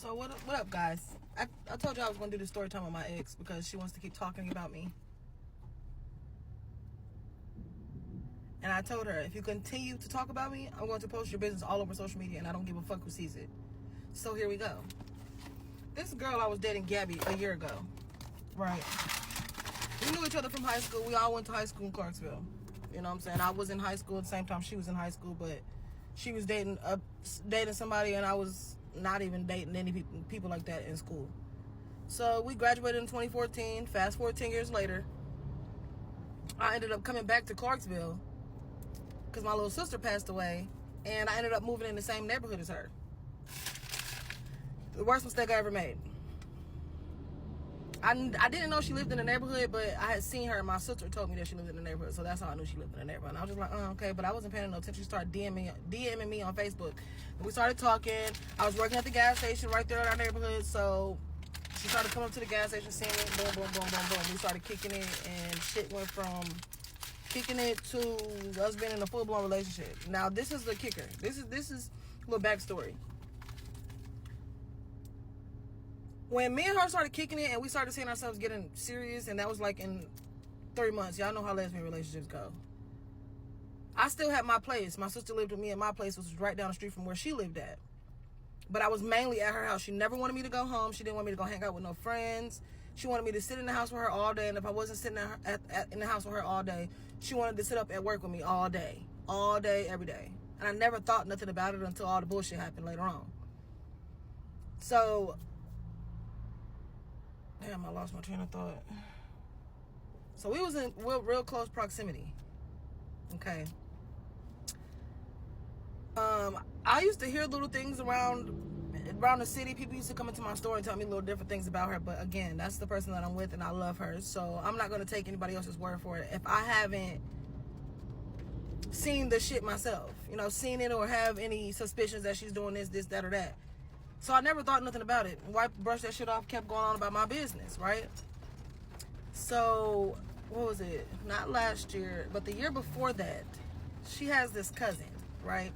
So what up, guys? I told you I was going to do the story time with my ex because she wants to keep talking about me. And I told her, if you continue to talk about me, I'm going to post your business all over social media, and I don't give a fuck who sees it. So here we go. This girl I was dating, Gabby, a year ago, right? We knew each other from high school. We all went to high school in Clarksville. You know what I'm saying? I was in high school at the same time she was in high school, but she was dating somebody, and I was not even dating any people like that in school. So we graduated in 2014. Fast forward 10 years later, I ended up coming back to Clarksville because my little sister passed away, and I ended up moving in the same neighborhood as her. The worst mistake I ever made. I didn't know she lived in the neighborhood, but I had seen her, and my sister told me that she lived in the neighborhood, so that's how I knew she lived in the neighborhood. And I was just like, oh, okay, but I wasn't paying no attention. She started DMing me on Facebook, and we started talking. I was working at the gas station right there in our neighborhood, so she started coming up to the gas station, seeing it, boom, boom, boom, boom, boom. We started kicking it, and shit went from kicking it to us being in a full-blown relationship. Now, this is the kicker. This is a little backstory. When me and her started kicking it and we started seeing ourselves getting serious, and that was like in 3 months. Y'all know how lesbian relationships go. I still had my place. My sister lived with me, and my place was right down the street from where she lived at. But I was mainly at her house. She never wanted me to go home. She didn't want me to go hang out with no friends. She wanted me to sit in the house with her all day, and if I wasn't sitting in the house with her all day, she wanted to sit up at work with me all day, every day. And I never thought nothing about it until all the bullshit happened later on. So, damn, I lost my train of thought. So we was in real close proximity. Okay. I used to hear little things around the city. People used to come into my store and tell me little different things about her. But again, that's the person that I'm with, and I love her. So I'm not going to take anybody else's word for it if I haven't seen the shit myself. You know, seen it or have any suspicions that she's doing this, that, or that. So I never thought nothing about it. Brushed that shit off, kept going on about my business, right? So, what was it? Not last year, but the year before that, she has this cousin, right?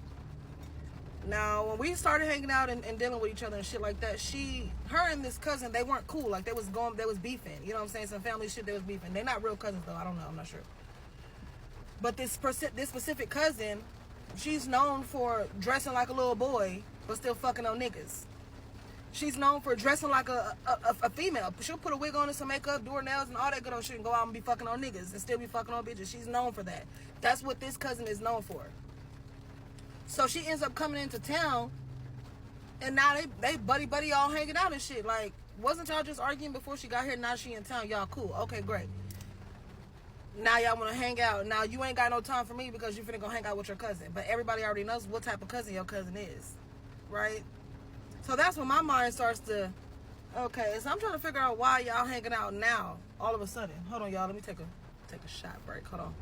Now, when we started hanging out and dealing with each other and shit like that, her and this cousin, they weren't cool. Like, they was beefing. You know what I'm saying? Some family shit, they was beefing. They're not real cousins, though. I don't know. I'm not sure. But this specific cousin, she's known for dressing like a little boy, but still fucking on niggas. She's known for dressing like a female. She'll put a wig on and some makeup, do her nails, and all that good old shit, and go out and be fucking on niggas and still be fucking on bitches. She's known for that. That's what this cousin is known for. So she ends up coming into town, and now they buddy all hanging out and shit. Like, wasn't y'all just arguing before she got here? Now she in town. Y'all cool. Okay, great. Now y'all want to hang out. Now you ain't got no time for me because you finna go hang out with your cousin. But everybody already knows what type of cousin your cousin is, right? So that's when my mind starts to, okay, so I'm trying to figure out why y'all hanging out now, all of a sudden. Hold on, y'all. Let me take a shot break. Hold on.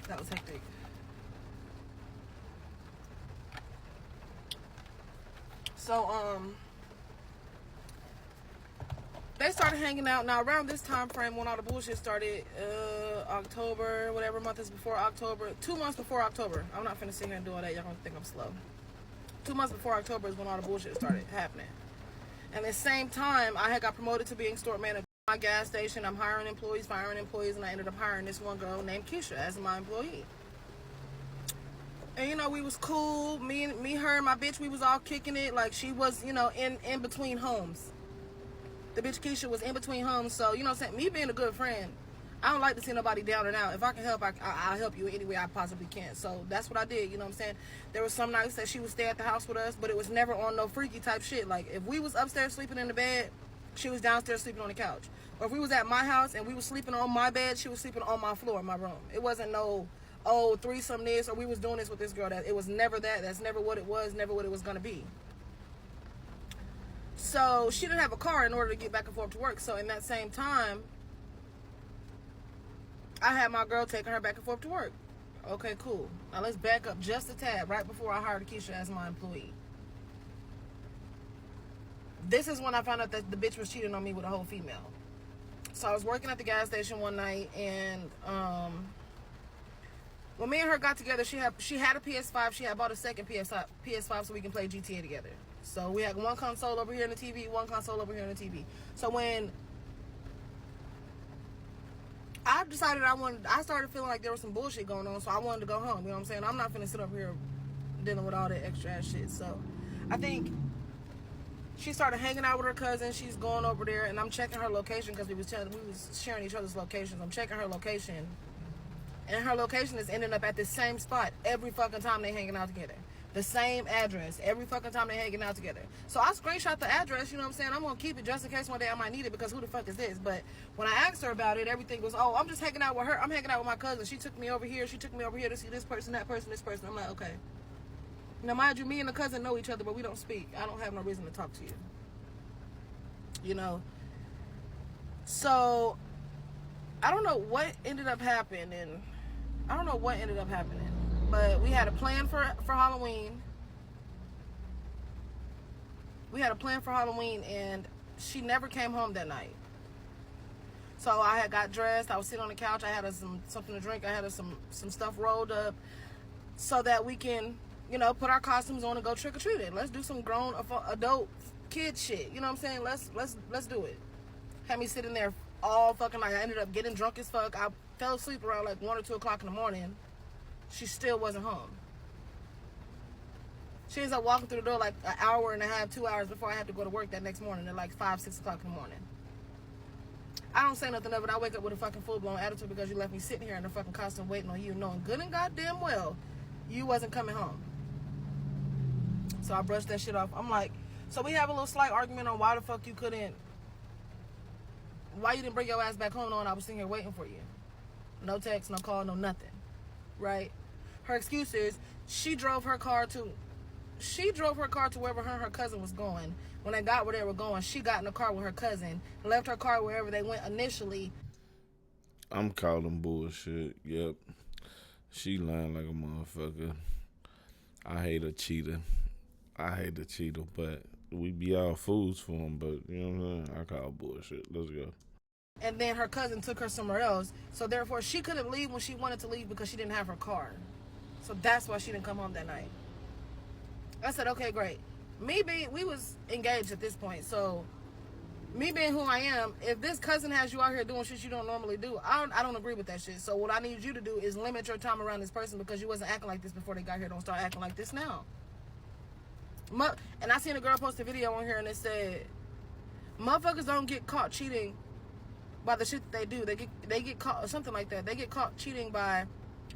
That was hectic. So, they started hanging out. Now, around this time frame when all the bullshit started, October, whatever month is before October, 2 months before October. I'm not finna sit here and do all that. Y'all gonna think I'm slow. 2 months before October is when all the bullshit started happening. And at the same time, I had got promoted to being store manager at my gas station. I'm hiring employees, firing employees, and I ended up hiring this one girl named Keisha as my employee. And, you know, we was cool. Me, her, and my bitch, we was all kicking it. Like, she was, you know, in between homes. The bitch Keisha was in between homes. So, you know what I'm saying? Me being a good friend, I don't like to see nobody down and out. If I can help, I'll help you any way I possibly can. So, that's what I did, you know what I'm saying? There were some nights that she would stay at the house with us, but it was never on no freaky type shit. Like, if we was upstairs sleeping in the bed, she was downstairs sleeping on the couch. Or if we was at my house and we was sleeping on my bed, she was sleeping on my floor in my room. It wasn't no, oh, threesome this, or we was doing this with this girl. That it was never that. That's never what it was, never what it was going to be. So she didn't have a car in order to get back and forth to work. So in that same time, I had my girl taking her back and forth to work. Okay, cool. Now let's back up just a tad right before I hired Keisha as my employee. This is when I found out that the bitch was cheating on me with a whole female. So I was working at the gas station one night, and When me and her got together, she had a PS5. She had bought a second PS5 so we can play GTA together. So we had one console over here in the TV, one console over here in the TV. So when I decided I started feeling like there was some bullshit going on, so I wanted to go home. You know what I'm saying? I'm not finna sit over here dealing with all that extra ass shit. So I think she started hanging out with her cousin. She's going over there, and I'm checking her location because we was sharing each other's locations. I'm checking her location, and her location is ending up at the same spot every fucking time they hanging out together. The same address every fucking time they hanging out together. So I screenshot the address, you know what I'm saying? I'm gonna keep it just in case one day I might need it, because who the fuck is this? But when I asked her about it, everything was, oh, I'm just hanging out with her. I'm hanging out with my cousin. She took me over here. She took me over here to see this person, that person, this person. I'm like, okay. Now, mind you, me and the cousin know each other, but we don't speak. I don't have no reason to talk to you. You know? So, I don't know what ended up happening. But we had a plan for Halloween. And she never came home that night. So I had got dressed. I was sitting on the couch. I had something to drink. I had some stuff rolled up so that we can, you know, put our costumes on and go trick or treating. Let's do some grown adult kid shit. You know what I'm saying? Let's do it. Had me sitting there all fucking night. I ended up getting drunk as fuck. I fell asleep around like 1 or 2 o'clock in the morning. She still wasn't home. She ends up walking through the door like an hour and a half, 2 hours before I had to go to work that next morning at like 5, 6 o'clock in the morning. I don't say nothing of it. I wake up with a fucking full-blown attitude because you left me sitting here in the fucking costume waiting on you, knowing good and goddamn well you wasn't coming home. So I brushed that shit off. I'm like, so we have a little slight argument on why the fuck you didn't bring your ass back home knowing I was sitting here waiting for you. No text, no call, no nothing. Right? Her excuse is she drove her car to wherever her and her cousin was going. When they got where they were going, she got in the car with her cousin and left her car wherever they went initially. I'm calling bullshit. Yep. She lying like a motherfucker. I hate a cheater, but we be all fools for him. But, you know what I'm saying? I call bullshit. Let's go. And then her cousin took her somewhere else. So therefore, she couldn't leave when she wanted to leave because she didn't have her car. So that's why she didn't come home that night. I said, okay, great. We was engaged at this point. So me being who I am, if this cousin has you out here doing shit you don't normally do, I don't agree with that shit. So what I need you to do is limit your time around this person, because you wasn't acting like this before they got here. Don't start acting like this now. And I seen a girl post a video on here and it said, motherfuckers don't get caught cheating by the shit that they do. They get caught, or something like that. They get caught cheating by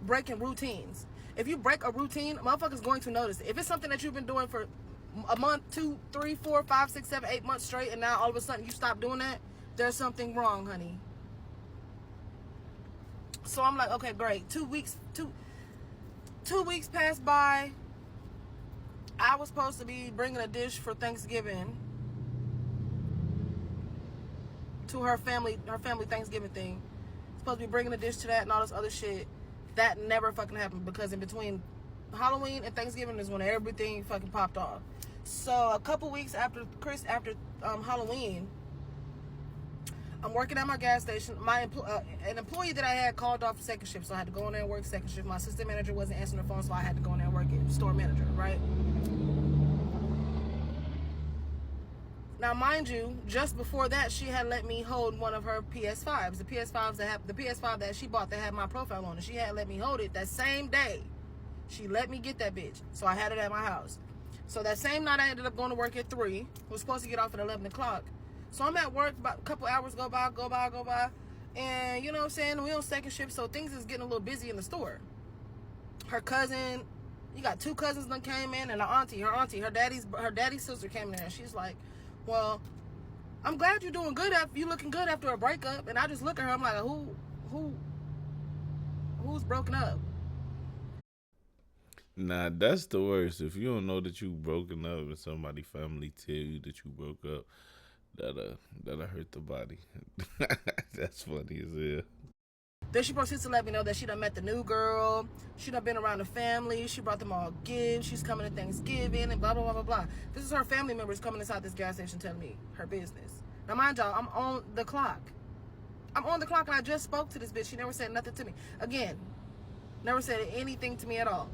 breaking routines. If you break a routine, motherfuckers going to notice it. If it's something that you've been doing for a month, 2, 3, 4, 5, 6, 7, 8 months straight, and now all of a sudden you stop doing that, there's something wrong, honey. So I'm like, okay, great. 2 weeks passed by. I was supposed to be bringing a dish for Thanksgiving to her family Thanksgiving thing. Supposed to be bringing a dish to that and all this other shit. That never fucking happened, because in between Halloween and Thanksgiving is when everything fucking popped off. So a couple weeks after Halloween, I'm working at my gas station. An employee that I had called off second shift, so I had to go in there and work second shift. My assistant manager wasn't answering the phone, so I had to go in there and work it. Store manager, right? Now, mind you, just before that, she had let me hold one of her PS5s. The PS5 that she bought that had my profile on it. She had let me hold it that same day. She let me get that bitch. So I had it at my house. So that same night, I ended up going to work at 3. Was supposed to get off at 11 o'clock. So I'm at work, about a couple hours go by. And, you know what I'm saying? We on second shift, so things is getting a little busy in the store. Her cousin, you got 2 cousins that came in, and her daddy's sister came in there. And she's like, well, I'm glad you're doing good. You looking good after a breakup. And I just look at her. I'm like, who's broken up? Nah, that's the worst. If you don't know that you broken up and somebody family tell you that you broke up, that'll hurt the body. That's funny as hell. Then she proceeds to let me know that she done met the new girl. She done been around the family. She brought them all gifts. She's coming to Thanksgiving and blah, blah, blah, blah, blah. This is her family members coming inside this gas station telling me her business. Now, mind y'all, I'm on the clock. And I just spoke to this bitch. She never said nothing to me. Again, Never said anything to me at all.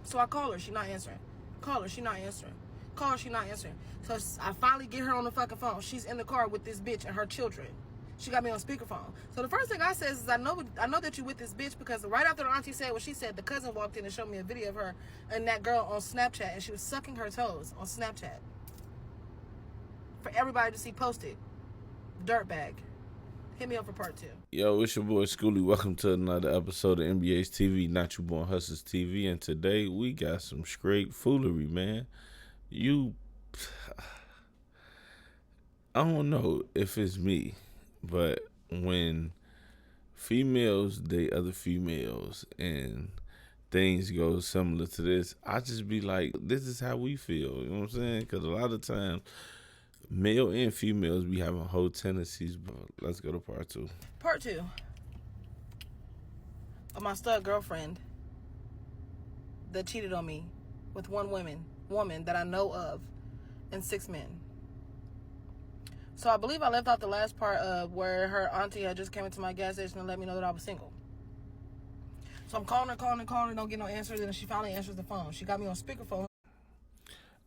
So I call her, she not answering. Call her, she not answering. Call her, she not answering. So I finally get her on the fucking phone. She's in the car with this bitch and her children. She got me on speakerphone. So the first thing I says is, I know that you with this bitch, because right after the auntie said what she said, the cousin walked in and showed me a video of her and that girl on Snapchat, and she was sucking her toes on Snapchat for everybody to see posted. Dirtbag. Hit me up for part 2. Yo, it's your boy Schoolie. Welcome to another episode of NBA's TV, Not You Born Hustlers TV. And today we got some straight foolery, man. I don't know if it's me, but when females date other females and things go similar to this, I just be like, this is how we feel. You know what I'm saying? Because a lot of times, male and females be having whole tendencies. But let's go to part 2. Part 2 of my stud girlfriend that cheated on me with one woman that I know of, and 6 men. So I believe I left out the last part of where her auntie had just came into my gas station and let me know that I was single. So I'm calling her, don't get no answer. Then she finally answers the phone. She got me on speakerphone.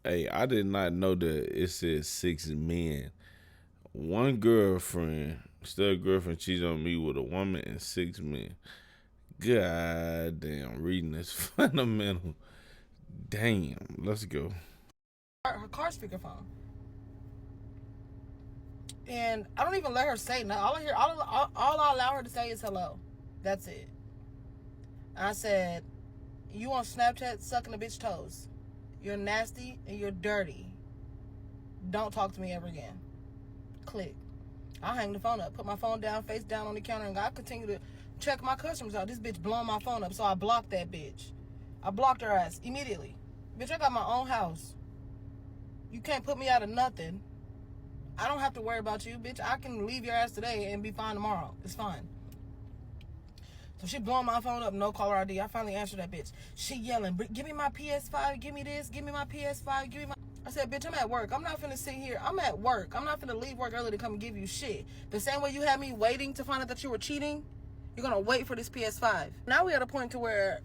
Hey, I did not know that it said 6 men. One girlfriend, stud girlfriend, cheated on me with a woman and 6 men. God damn, reading is fundamental. Damn, let's go. Her car speakerphone. And I don't even let her say nothing. All I allow her to say is hello. That's it. I said, you on Snapchat sucking a bitch toes. You're nasty and you're dirty. Don't talk to me ever again. Click. I hang the phone up, put my phone down, face down on the counter, and I continue to check my customers out. This bitch blowing my phone up, so I blocked that bitch. I blocked her ass immediately. Bitch, I got my own house. You can't put me out of nothing. I don't have to worry about you, bitch. I can leave your ass today and be fine tomorrow. It's fine. So she blowing my phone up, no caller ID. I finally answered that bitch. She yelling, give me my PS5, give me this, give me my PS5, give me my... I said, bitch, I'm at work. I'm not finna sit here. I'm at work. I'm not finna leave work early to come and give you shit. The same way you had me waiting to find out that you were cheating, you're gonna wait for this PS5. Now we at a point to where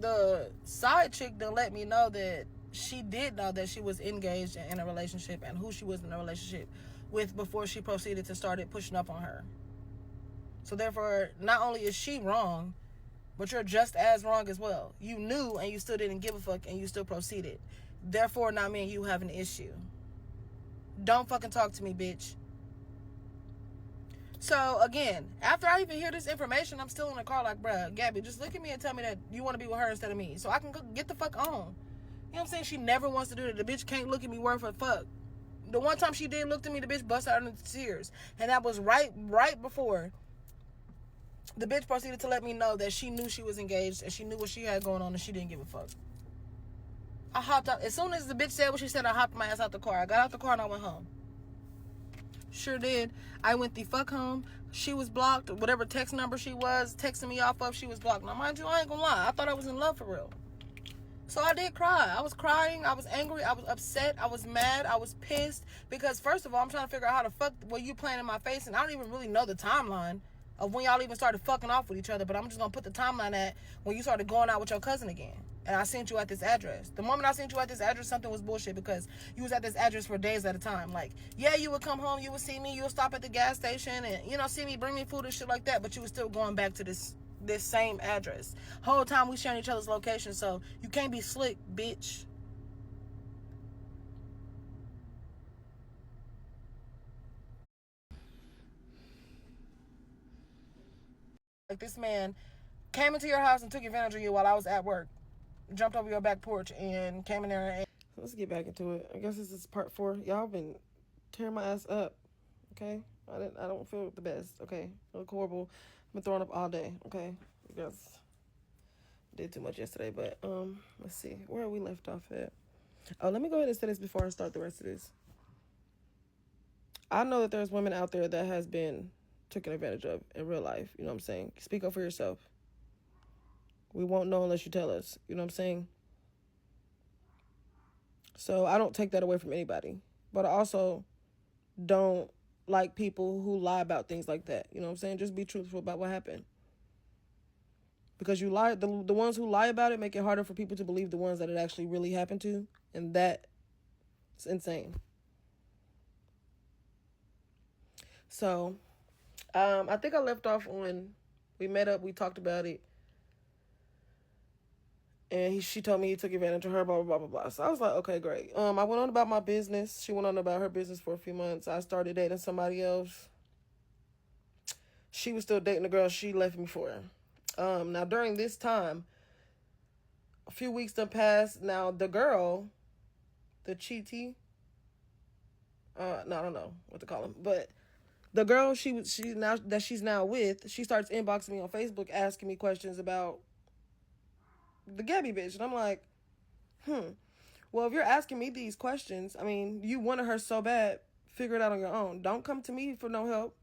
the side chick done let me know that she did know that she was engaged in a relationship and who she was in a relationship with before she proceeded to start it pushing up on her. So therefore, not only is she wrong, but you're just as wrong as well. You knew and you still didn't give a fuck and you still proceeded. Therefore, not me and you have an issue. Don't fucking talk to me, bitch. So again, after I even hear this information, I'm still in the car like, bruh, Gabby, just look at me and tell me that you want to be with her instead of me, so I can get the fuck on. You know what I'm saying? She never wants to do that. The bitch can't look at me worth a fuck. The one time she did look at me, the bitch bust out into tears. And that was right before the bitch proceeded to let me know that she knew she was engaged and she knew what she had going on and she didn't give a fuck. I hopped out. As soon as the bitch said what she said, I hopped my ass out the car. I got out the car and I went home. Sure did. I went the fuck home. She was blocked. Whatever text number she was texting me off of, she was blocked. Now, mind you, I ain't gonna lie. I thought I was in love for real. So I did cry. I was crying. I was angry. I was upset. I was mad. I was pissed. Because first of all, I'm trying to figure out how the fuck were you playing in my face. And I don't even really know the timeline of when y'all even started fucking off with each other. But I'm just going to put the timeline at when you started going out with your cousin again. And I sent you at this address. The moment I sent you at this address, something was bullshit because you was at this address for days at a time. Like, yeah, you would come home, you would see me, you would stop at the gas station and, you know, see me, bring me food and shit like that. But you was still going back to this same address. Whole time we sharing each other's location, so you can't be slick, bitch. Like, this man came into your house and took advantage of you while I was at work. Jumped over your back porch and came in there and... Let's get back into it. I guess this is part 4. Y'all been tearing my ass up, okay? I don't feel the best, okay? I look horrible. I've been throwing up all day, okay? You guys did too much yesterday, but let's see. Where are we left off at? Oh, let me go ahead and say this before I start the rest of this. I know that there's women out there that has been taken advantage of in real life. You know what I'm saying? Speak up for yourself. We won't know unless you tell us. You know what I'm saying? So I don't take that away from anybody. But I also don't like people who lie about things like that. You know what I'm saying? Just be truthful about what happened. because you lie. The ones who lie about it make it harder for people to believe the ones that it actually really happened to, and that is insane. So, I think I left off on we met up, we talked about it, and she told me he took advantage of her, blah blah blah blah blah. So I was like, okay, great. I went on about my business. She went on about her business for a few months. I started dating somebody else. She was still dating the girl she left me for. Now during this time, a few weeks done passed. Now the girl, the cheatee, no, I don't know what to call him, but the girl she's now with, she starts inboxing me on Facebook asking me questions about the Gabby bitch, and I'm like, well, if you're asking me these questions, I mean, you wanted her so bad, figure it out on your own. Don't come to me for no help.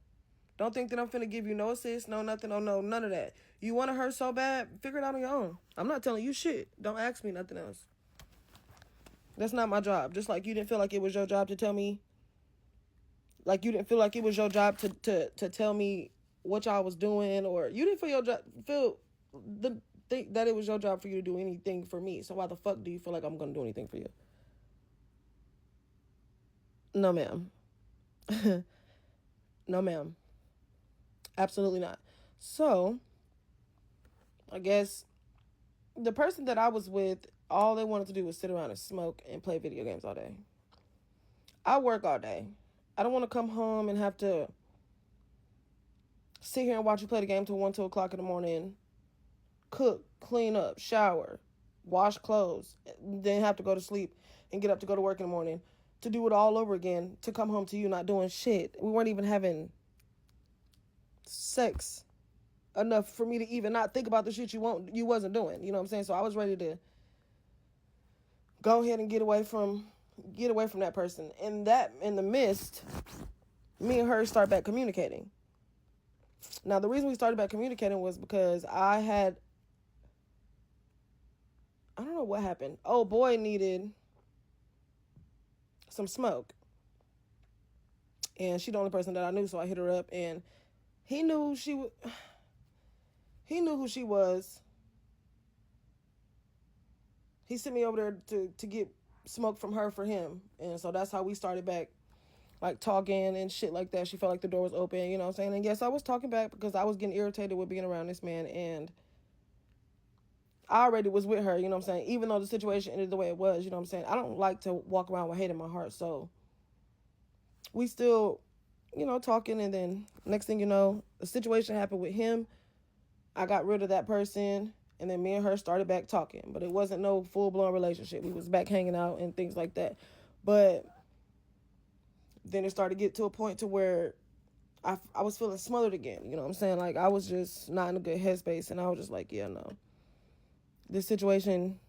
Don't think that I'm finna give you no assist, no nothing, no none of that. You wanted her so bad, figure it out on your own. I'm not telling you shit. Don't ask me nothing else. That's not my job. Just like you didn't feel like it was your job to tell me, like you didn't feel like it was your job to tell me what y'all was doing, or you didn't feel the think that it was your job for you to do anything for me. So why the fuck do you feel like I'm gonna do anything for you? No, ma'am. No, ma'am. Absolutely not. So, I guess the person that I was with, all they wanted to do was sit around and smoke and play video games all day. I work all day. I don't want to come home and have to sit here and watch you play the game till 1, 2 o'clock in the morning, cook, clean up, shower, wash clothes, then have to go to sleep and get up to go to work in the morning, to do it all over again, to come home to you not doing shit. We weren't even having sex enough for me to even not think about the shit you wasn't doing. You know what I'm saying? So I was ready to go ahead and get away from that person. And that, in the midst, me and her start back communicating. Now, the reason we started back communicating was because I don't know what happened. Oh, boy needed some smoke. And she's the only person that I knew, so I hit her up, and he knew who she was. He sent me over there to get smoke from her for him. And so that's how we started back, like, talking and shit like that. She felt like the door was open, you know what I'm saying? And yes, I was talking back because I was getting irritated with being around this man, and I already was with her, you know what I'm saying? Even though the situation ended the way it was, you know what I'm saying? I don't like to walk around with hate in my heart, so we still, talking, and then next thing you know, the situation happened with him. I got rid of that person, and then me and her started back talking, but it wasn't no full-blown relationship. We was back hanging out and things like that. But then it started to get to a point to where I was feeling smothered again, you know what I'm saying? Like, I was just not in a good headspace, and I was just like, yeah, no. This situation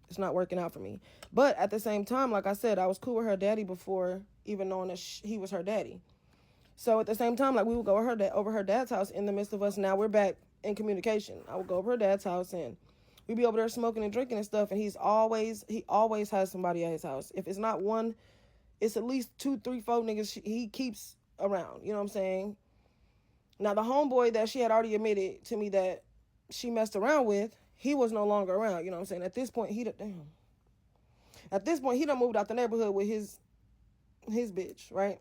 is not working out for me. But at the same time, like I said, I was cool with her daddy before even knowing that he was her daddy. So at the same time, like, we would go over her dad's house in the midst of us. Now we're back in communication. I would go over her dad's house, and we'd be over there smoking and drinking and stuff. And he always has somebody at his house. If it's not one, it's at least 2, 3, 4 niggas he keeps around. You know what I'm saying? Now, the homeboy that she had already admitted to me that she messed around with, he was no longer around. You know what I'm saying? At this point, he done moved out the neighborhood with his bitch, right?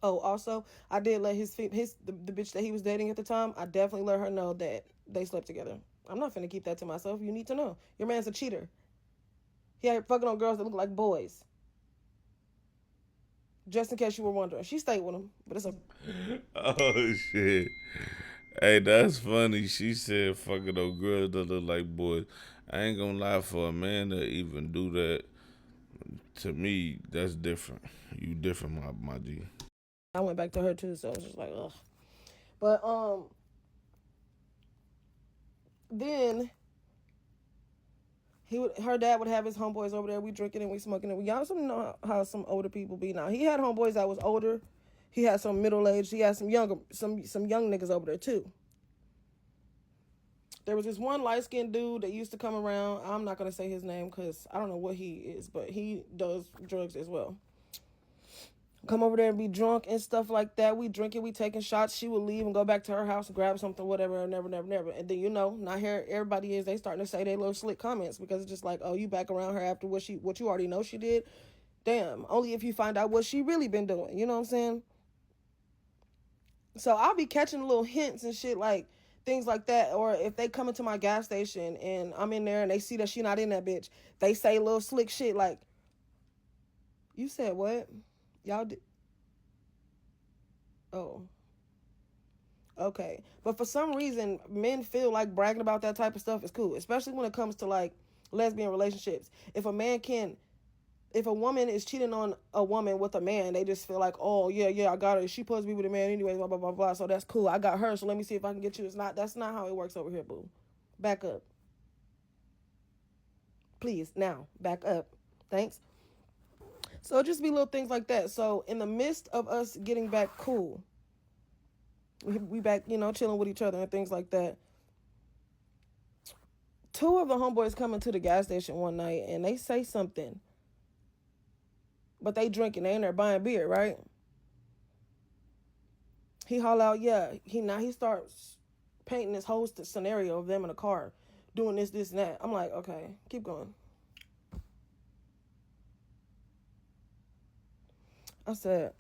Oh, also, I did let the bitch that he was dating at the time, I definitely let her know that they slept together. I'm not finna keep that to myself. You need to know. Your man's a cheater. He had fucking on girls that look like boys. Just in case you were wondering. She stayed with him, but it's a... Oh, shit. Hey, that's funny. She said fucking on girls that look like boys. I ain't gonna lie, for a man to even do that, to me, that's different. You different, my G. I went back to her too, so it was just like, ugh. But then her dad would have his homeboys over there. We drinking and we smoking, and y'all know how some older people be. Now, he had homeboys that was older. He had some middle aged. He had some young niggas over there too. There was this one light skinned dude that used to come around. I'm not gonna say his name because I don't know what he is, but he does drugs as well. come over there and be drunk and stuff like that. We drinking, we taking shots. She would leave and go back to her house and grab something, whatever, never. And then, now here everybody is, they starting to say their little slick comments because it's just like, oh, you back around her after what you already know she did. Damn, only if you find out what she really been doing. You know what I'm saying? So I'll be catching little hints and shit, like things like that. Or if they come into my gas station and I'm in there and they see that she not in that bitch, they say little slick shit like, you said what? Y'all did. Oh. Okay. But for some reason, men feel like bragging about that type of stuff is cool, especially when it comes to like lesbian relationships. If a woman is cheating on a woman with a man, they just feel like, oh, yeah, I got her. She supposed to be with a man anyway, blah, blah, blah, blah. So that's cool. I got her, so let me see if I can get you. That's not how it works over here, boo. Back up. Please, now, back up. Thanks. So just be little things like that. So in the midst of us getting back cool, we back, chilling with each other and things like that. Two of the homeboys come into the gas station one night and they say something. But they drinking, they in there buying beer, right? He holler out, yeah. He starts painting this whole scenario of them in a car doing this, and that. I'm like, okay, keep going. I said,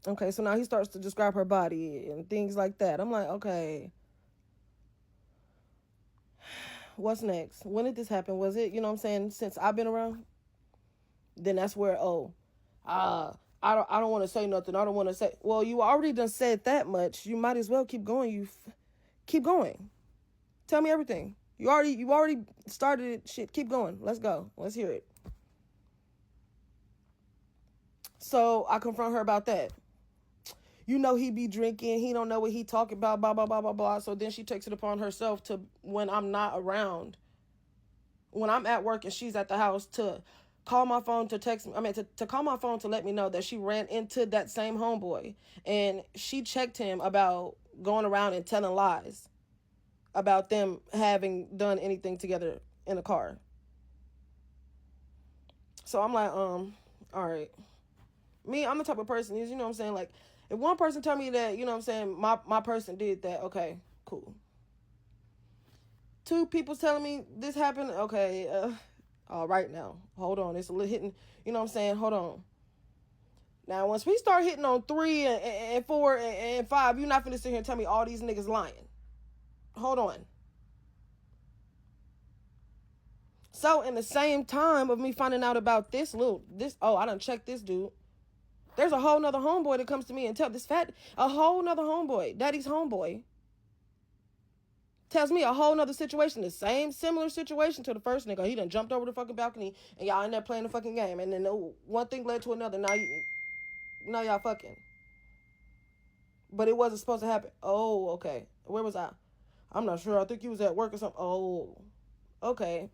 okay, so now he starts to describe her body and things like that. I'm like, okay, what's next? When did this happen? Was it, since I've been around? Then that's where, I don't want to say nothing. I don't want to say, well, you already done said that much. You might as well keep going. Keep going. Tell me everything. You already started it. Shit, keep going. Let's go. Let's hear it. So I confront her about that. He be drinking. He don't know what he talking about, blah, blah, blah, blah, blah. So then she takes it upon herself to, when I'm not around, when I'm at work and she's at the house, to call my phone to text me. To call my phone to let me know that she ran into that same homeboy. And she checked him about going around and telling lies about them having done anything together in a car. So I'm like, all right. Me, I'm the type of person is, like, if one person tell me that, my person did that, okay, cool. Two people telling me this happened, okay, all right now, hold on, it's a little hitting, hold on. Now, once we start hitting on 3 and 4 and 5, you're not finna sit here and tell me all these niggas lying. Hold on. So, in the same time of me finding out about I done checked this dude. There's a whole nother homeboy that comes to me and tells a whole nother homeboy, daddy's homeboy, tells me a whole nother situation, the same similar situation to the first nigga. He done jumped over the fucking balcony and y'all in there playing the fucking game. And then one thing led to another. Now y'all fucking. But it wasn't supposed to happen. Oh, okay. Where was I? I'm not sure. I think you was at work or something. Oh, okay.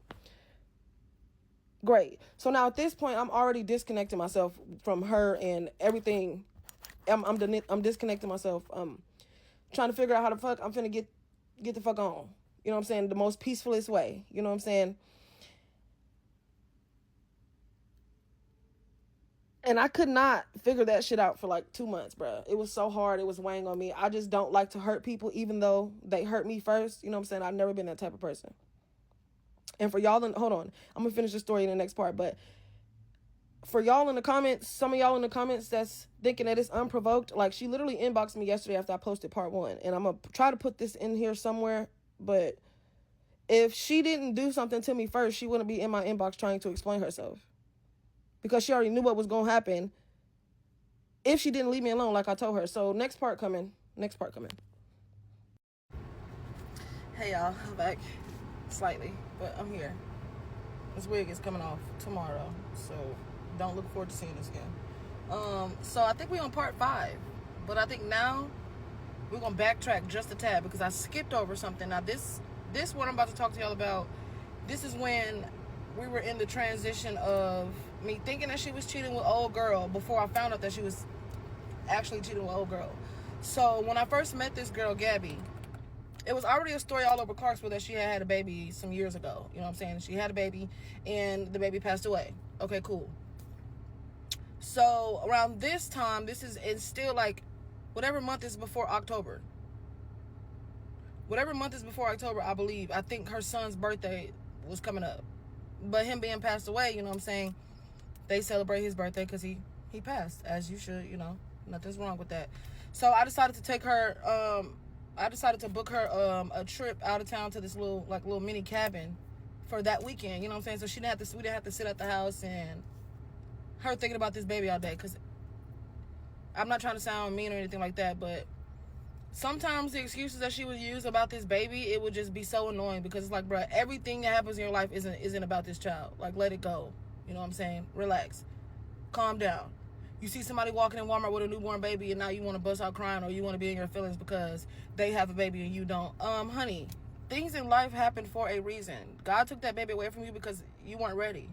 Great. So now at this point, I'm already disconnecting myself from her and everything. I'm disconnecting myself. Trying to figure out how the fuck I'm finna get the fuck on. You know what I'm saying? The most peacefulest way. You know what I'm saying? And I could not figure that shit out for like 2 months, bro. It was so hard. It was weighing on me. I just don't like to hurt people, even though they hurt me first. You know what I'm saying? I've never been that type of person. And for y'all, hold on. I'm going to finish the story in the next part. But for y'all in the comments, some of y'all in the comments that's thinking that it's unprovoked, like, she literally inboxed me yesterday after I posted part 1. And I'm going to try to put this in here somewhere. But if she didn't do something to me first, she wouldn't be in my inbox trying to explain herself. Because she already knew what was going to happen if she didn't leave me alone like I told her. So next part coming. Hey, y'all. I'm back. Slightly, but I'm here. This wig is coming off tomorrow, so don't look forward to seeing this again. So I think we're on part 5, but I think now we're gonna backtrack just a tad because I skipped over something. Now this what I'm about to talk to y'all about, this is when we were in the transition of me thinking that she was cheating with old girl before I found out that she was actually cheating with old girl. So when I first met this girl, Gabby, it was already a story all over Clarksville that she had a baby some years ago. You know what I'm saying? She had a baby and the baby passed away. Okay, cool. So around this time, it's still like whatever month is before October. Whatever month is before October, I believe. I think her son's birthday was coming up. But him being passed away, you know what I'm saying? They celebrate his birthday because he passed, as you should, you know. Nothing's wrong with that. So I decided to take her, I decided to book her a trip out of town to this little mini cabin for that weekend, you know what I'm saying? So we didn't have to sit at the house and her thinking about this baby all day. Because I'm not trying to sound mean or anything like that, but sometimes the excuses that she would use about this baby, it would just be so annoying because it's like, bruh, everything that happens in your life isn't about this child. Like, let it go. You know what I'm saying? Relax. Calm down. You see somebody walking in Walmart with a newborn baby and now you want to bust out crying or you want to be in your feelings because they have a baby and you don't. Honey, things in life happen for a reason. God took that baby away from you because you weren't ready.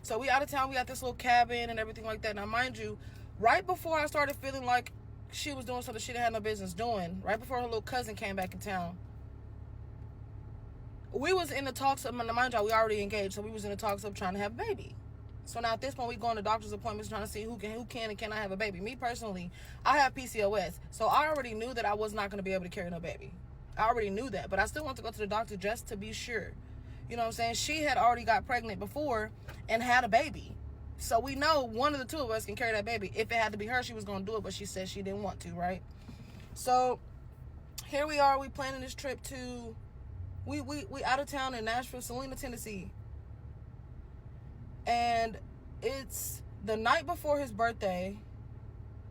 So we out of town. We got this little cabin and everything like that. Now, mind you, right before I started feeling like she was doing something she didn't have no business doing, right before her little cousin came back in town, we was in the talks of, mind you, we already engaged, so we was in the talks of trying to have a baby. So now at this point, we go on to doctor's appointments trying to see who can and cannot have a baby. Me personally, I have PCOS, so I already knew that I was not going to be able to carry no baby. I already knew that, but I still want to go to the doctor just to be sure. You know what I'm saying? She had already got pregnant before and had a baby. So we know one of the two of us can carry that baby. If it had to be her, she was going to do it, but she said she didn't want to, right? So here we are. We planning this trip to, we out of town in Nashville, Salina, Tennessee. And it's the night before his birthday.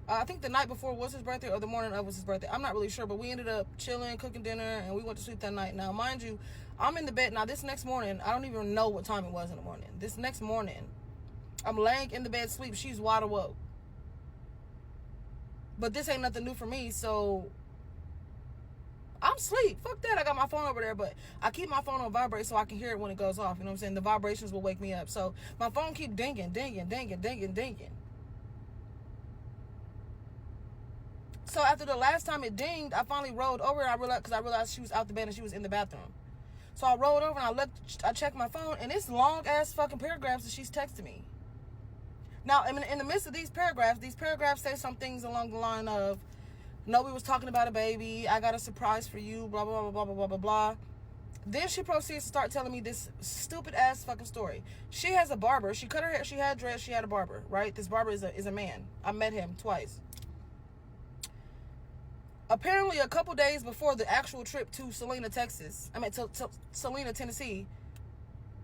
I think the night before was his birthday or the morning of was his birthday. I'm not really sure, but we ended up chilling, cooking dinner, and we went to sleep that night. Now, mind you, I'm in the bed. Now, this next morning, I don't even know what time it was in the morning. This next morning, I'm laying in the bed sleep. She's wide awoke. But this ain't nothing new for me, so I'm asleep. Fuck that. I got my phone over there, but I keep my phone on vibrate so I can hear it when it goes off. You know what I'm saying? The vibrations will wake me up. So my phone keep dinging, dinging, dinging, dinging, dinging. So after the last time it dinged, I finally rolled over and I realized she was out the bed and she was in the bathroom. So I rolled over and I checked my phone, and it's long ass fucking paragraphs that she's texting me. Now, in the midst of these paragraphs say some things along the line of, no, we was talking about a baby, I got a surprise for you, blah, blah, blah, blah, blah, blah, blah, blah. Then she proceeds to start telling me this stupid ass fucking story. She has a barber. She cut her hair. She had dreads. She had a barber, right? This barber is a man. I met him twice. Apparently, a couple days before the actual trip to Salina, Tennessee,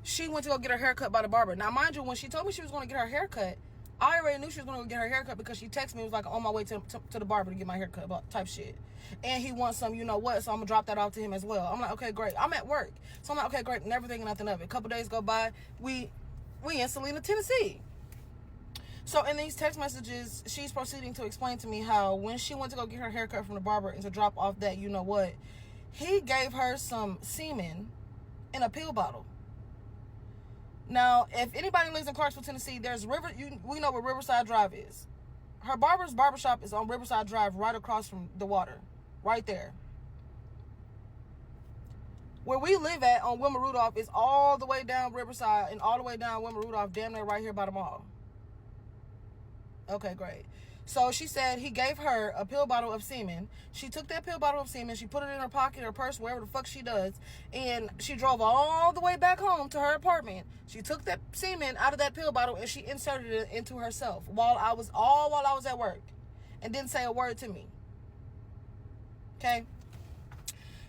she went to go get her hair cut by the barber. Now, mind you, when she told me she was going to get her hair cut, I already knew she was going to go get her hair cut because she texted me. It was like on my way to the barber to get my hair cut type shit. And he wants some, you know what, so I'm going to drop that off to him as well. I'm like, okay, great. I'm at work. So I'm like, okay, great. Never thinking nothing of it. A couple days go by. We in Salina, Tennessee. So in these text messages, she's proceeding to explain to me how when she went to go get her haircut from the barber and to drop off that, you know what, he gave her some semen in a pill bottle. Now, if anybody lives in Clarksville, Tennessee, we know where Riverside Drive is. Her barbershop is on Riverside Drive, right across from the water, right there. Where we live at on Wilma Rudolph is all the way down Riverside and all the way down Wilma Rudolph, damn near right here by the mall. Okay, great. So she said he gave her a pill bottle of semen. She took that pill bottle of semen, she put it in her pocket, her purse, wherever the fuck she does, and she drove all the way back home to her apartment. She took that semen out of that pill bottle and she inserted it into herself while I was at work, and didn't say a word to me. Okay?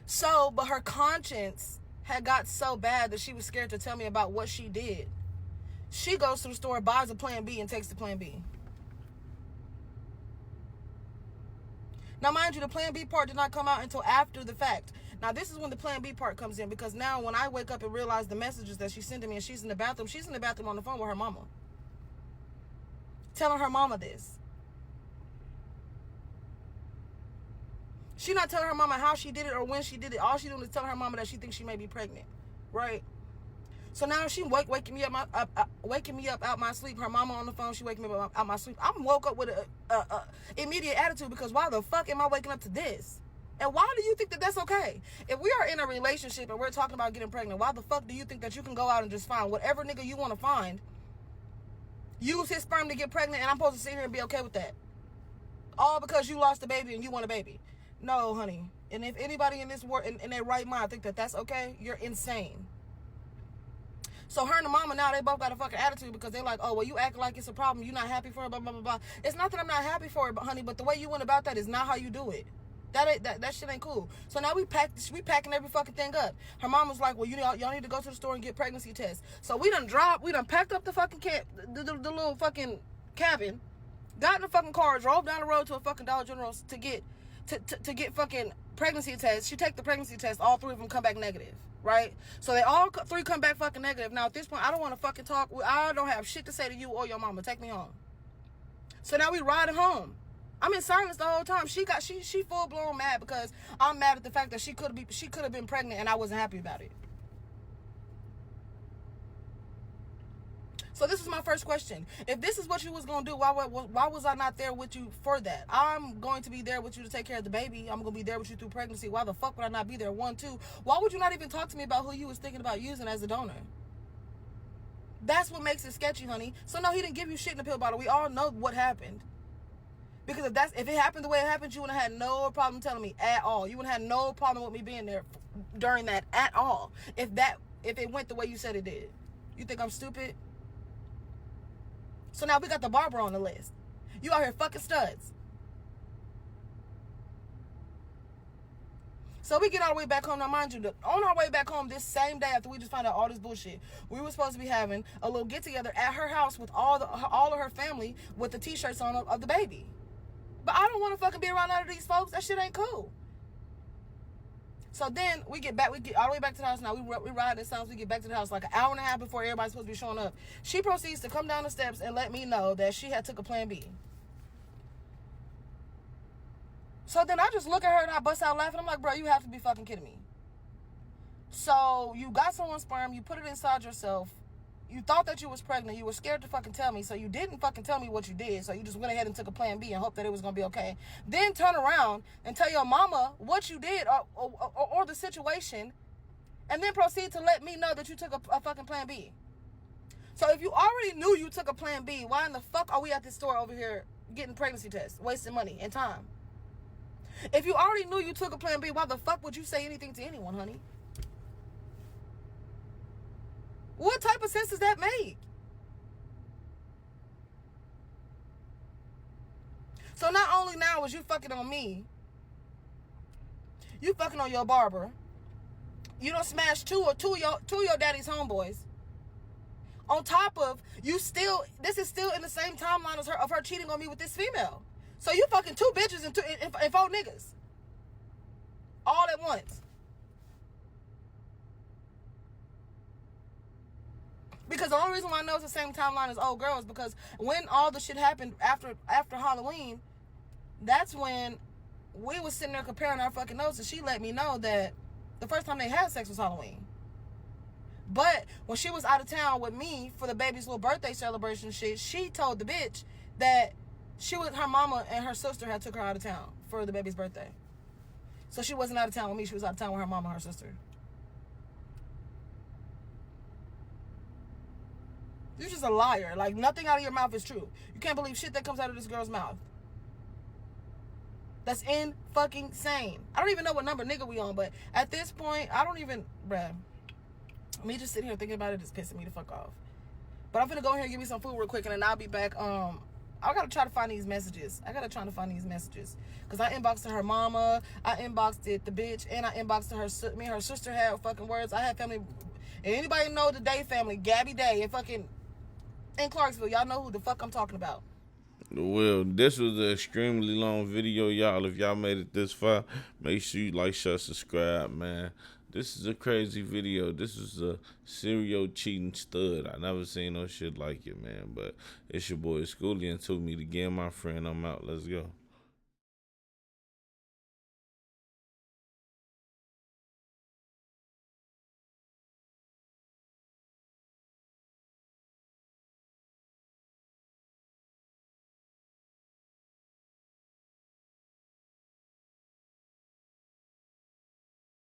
So, but her conscience had got so bad that she was scared to tell me about what she did. She goes to the store, buys a Plan B, and takes the Plan B. Now, mind you, the Plan B part did not come out until after the fact. Now, this is when the Plan B part comes in, because now when I wake up and realize the messages that she's sending me and she's in the bathroom on the phone with her mama. Telling her mama this. She not telling her mama how she did it or when she did it. All she doing is telling her mama that she thinks she may be pregnant. Right? So now she waking me up out my sleep. Her mama on the phone. She waking me up out my sleep. I'm woke up with a immediate attitude because why the fuck am I waking up to this? And why do you think that that's okay? If we are in a relationship and we're talking about getting pregnant, why the fuck do you think that you can go out and just find whatever nigga you want to find, use his sperm to get pregnant, and I'm supposed to sit here and be okay with that? All because you lost a baby and you want a baby. No, honey. And if anybody in this world, in their right mind, think that that's okay, you're insane. So her and the mama now, they both got a fucking attitude because they're like, oh, well, you act like it's a problem. You're not happy for her, blah, blah, blah, blah. It's not that I'm not happy for her, but honey, but the way you went about that is not how you do it. That shit ain't cool. So now we packing every fucking thing up. Her mom was like, well, y'all need to go to the store and get pregnancy tests. So we done packed up the fucking the little fucking cabin, got in the fucking car, drove down the road to a fucking Dollar General to get fucking pregnancy tests. She take the pregnancy test, all three of them come back negative, right? So they all three come back fucking negative. Now at this point, I don't want to fucking talk. I don't have shit to say to you or your mama. Take me home. So now we riding home. I'm in silence the whole time. She full blown mad because I'm mad at the fact that she could have been pregnant and I wasn't happy about it. So this is my first question. If this is what you was going to do, why was I not there with you for that? I'm going to be there with you to take care of the baby. I'm going to be there with you through pregnancy. Why the fuck would I not be there? 1, 2. Why would you not even talk to me about who you was thinking about using as a donor? That's what makes it sketchy, honey. So no, he didn't give you shit in the pill bottle. We all know what happened. Because if it happened the way it happened, you wouldn't have had no problem telling me at all. You wouldn't have had no problem with me being there during that at all. If it went the way you said it did. You think I'm stupid? So now we got the barber on the list. You out here fucking studs. So we get all the way back home. Now, mind you, on our way back home this same day after we just found out all this bullshit, we were supposed to be having a little get-together at her house with all of her family with the T-shirts on of the baby. But I don't want to fucking be around none of these folks. That shit ain't cool. So then we get all the way back to the house. Now we ride in silence. We get back to the house like an hour and a half before everybody's supposed to be showing up. She proceeds to come down the steps and let me know that she had took a plan B. So then I just look at her and I bust out laughing. I'm like, bro, you have to be fucking kidding me. So you got someone's sperm, you put it inside yourself. You thought that you was pregnant. You were scared to fucking tell me, so you didn't fucking tell me what you did. So you just went ahead and took a plan B and hoped that it was going to be okay. Then turn around and tell your mama what you did or the situation, and then proceed to let me know that you took a fucking plan B. So if you already knew you took a plan B, why in the fuck are we at this store over here getting pregnancy tests, wasting money and time? If you already knew you took a plan B, why the fuck would you say anything to anyone, honey? What type of sense does that make? So not only now is you fucking on me, you fucking on your barber. You done smashed two of your daddy's homeboys. On top of this is still in the same timeline as her cheating on me with this female. So you fucking 2 bitches and 4 niggas, all at once. Because the only reason why I know it's the same timeline as old girls, because when all the shit happened after Halloween, that's when we was sitting there comparing our fucking notes, and she let me know that the first time they had sex was Halloween. But when she was out of town with me for the baby's little birthday celebration shit, she told the bitch that her mama and her sister had took her out of town for the baby's birthday. So she wasn't out of town with me, she was out of town with her mama and her sister. You're just a liar. Like, nothing out of your mouth is true. You can't believe shit that comes out of this girl's mouth. That's fucking sane. I don't even know what number nigga we on, but at this point, I don't even, bruh. Me just sitting here thinking about it is pissing me the fuck off. But I'm finna go in here and give me some food real quick, and then I'll be back. I gotta try to find these messages. Because I inboxed to her mama, I inboxed it the bitch, and I inboxed to her. Me and her sister had fucking words. I had family. And anybody know the Day family, Gabby Day, and fucking in Clarksville, y'all know who the fuck I'm talking about. Well, this was an extremely long video, y'all. If y'all made it this far, make sure you like, share, subscribe, man. This is a crazy video. This is a serial cheating stud. I never seen no shit like it, man. But it's your boy Schoolie, and took me to get my friend. I'm out. Let's go.